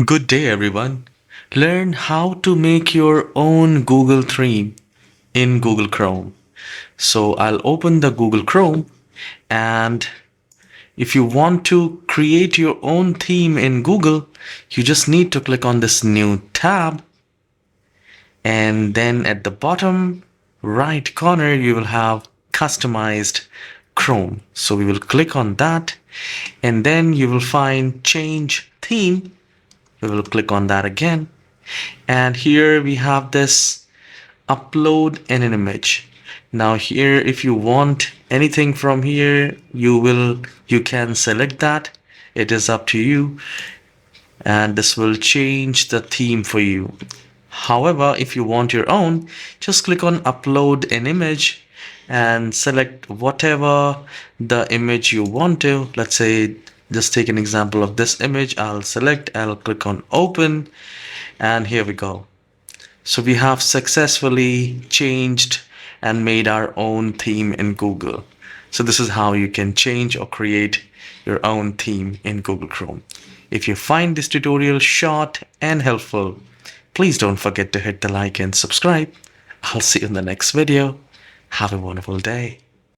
Good day, everyone. Learn how to make your own Google theme in Google Chrome. So I'll open the Google Chrome, and if you want to create your own theme in Google, you just need to click on this new tab, and then at the bottom right corner you will have customized Chrome. So we will click on that, and then you will find change theme. We will click on that again, and here we have this upload an image. Now here, if you want anything from here, you can select that. It is up to you, and this will change the theme for you. However, if you want your own, just click on upload an image and select whatever the image you want to. Let's say, just take an example of this image. I'll click on open, and here we go. So we have successfully changed and made our own theme in Google. So this is how you can change or create your own theme in Google Chrome. If you find this tutorial short and helpful, please don't forget to hit the like and subscribe. I'll see you in the next video. Have a wonderful day.